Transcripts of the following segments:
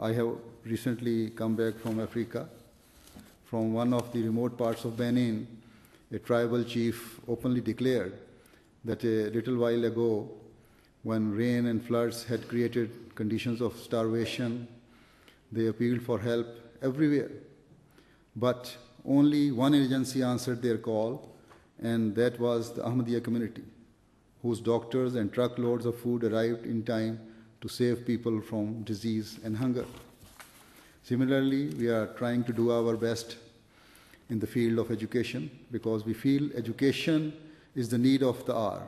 I have recently come back from Africa. From one of the remote parts of Benin, a tribal chief openly declared that a little while ago, when rain and floods had created conditions of starvation, they appealed for help everywhere. But only one agency answered their call, and that was the Ahmadiyya community, whose doctors and truckloads of food arrived in time to save people from disease and hunger. Similarly, we are trying to do our best in the field of education because we feel education is the need of the hour.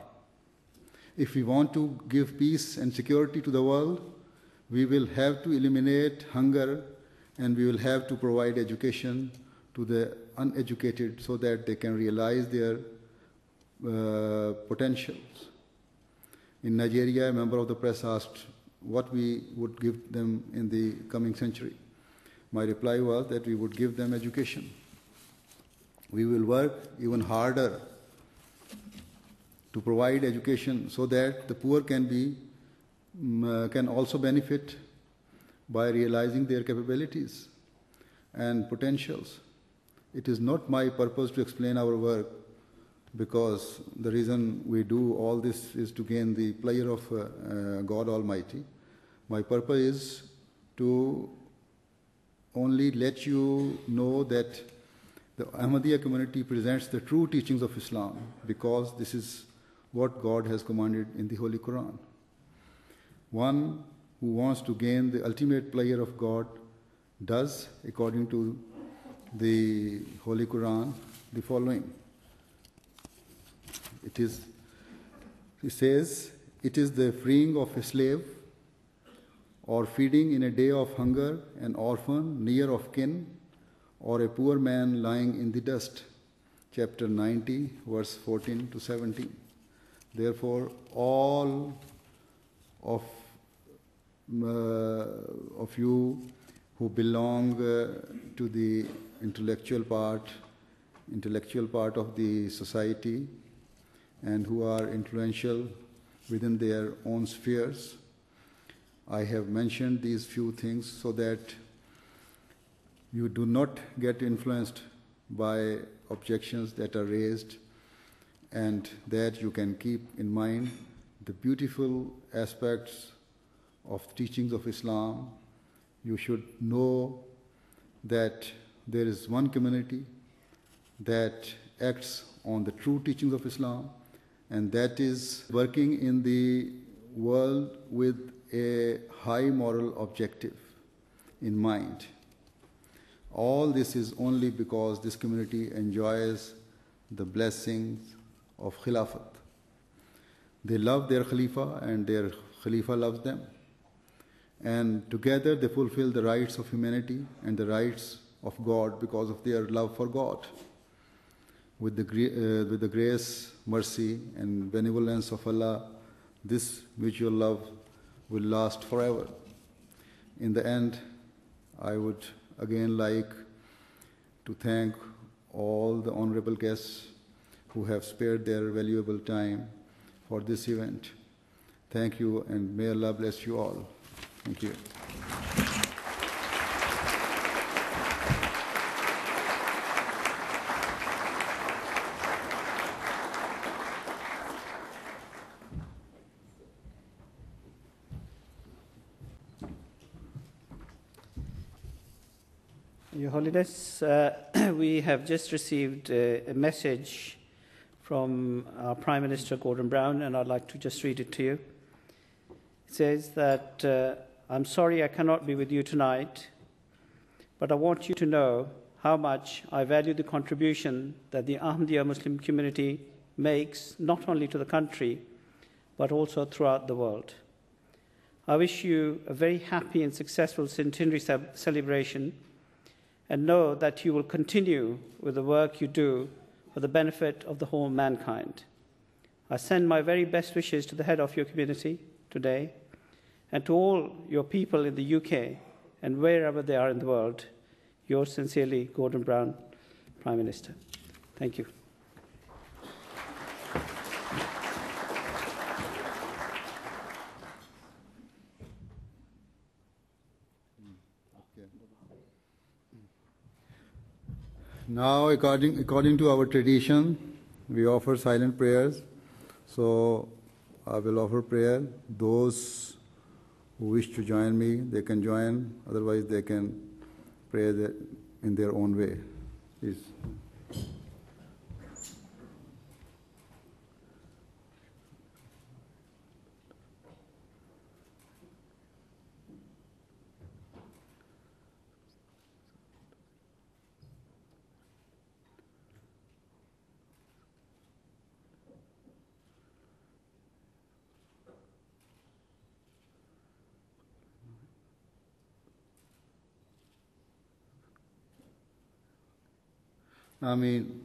If we want to give peace and security to the world, we will have to eliminate hunger and we will have to provide education to the uneducated so that they can realize their potentials. In Nigeria, a member of the press asked what we would give them in the coming century. My reply was that we would give them education. We will work even harder to provide education so that the poor can also benefit by realizing their capabilities and potentials. It is not my purpose to explain our work because the reason we do all this is to gain the pleasure of God Almighty. My purpose is to only let you know that the Ahmadiyya community presents the true teachings of Islam because this is what God has commanded in the Holy Quran. One who wants to gain the ultimate pleasure of God does, according to the Holy Quran, the following. It says, it is the freeing of a slave or feeding in a day of hunger an orphan near of kin or a poor man lying in the dust. Chapter 90, verse 14 to 17. Therefore, all of you who belong to the intellectual part of the society and who are influential within their own spheres, I have mentioned these few things so that you do not get influenced by objections that are raised and that you can keep in mind the beautiful aspects of teachings of Islam. You should know that there is one community that acts on the true teachings of Islam, and that is working in the world with a high moral objective in mind. All this is only because this community enjoys the blessings of Khilafat. They love their Khalifa and their Khalifa loves them. And together they fulfill the rights of humanity and the rights of God because of their love for God. With the grace, mercy, and benevolence of Allah, this mutual love will last forever. In the end, I would again like to thank all the honorable guests who have spared their valuable time for this event. Thank you, and may Allah bless you all. Thank you. Your Holiness, we have just received a message from our Prime Minister Gordon Brown, and I'd like to just read it to you. It says that, I'm sorry I cannot be with you tonight, but I want you to know how much I value the contribution that the Ahmadiyya Muslim community makes, not only to the country, but also throughout the world. I wish you a very happy and successful centenary celebration, and know that you will continue with the work you do for the benefit of the whole mankind. I send my very best wishes to the head of your community today and to all your people in the UK and wherever they are in the world. Yours sincerely, Gordon Brown, Prime Minister. Thank you. Okay. Now, according to our tradition, we offer silent prayers. So, I will offer prayer. Those who wish to join me, they can join. Otherwise, they can pray in their own way. Please. I mean,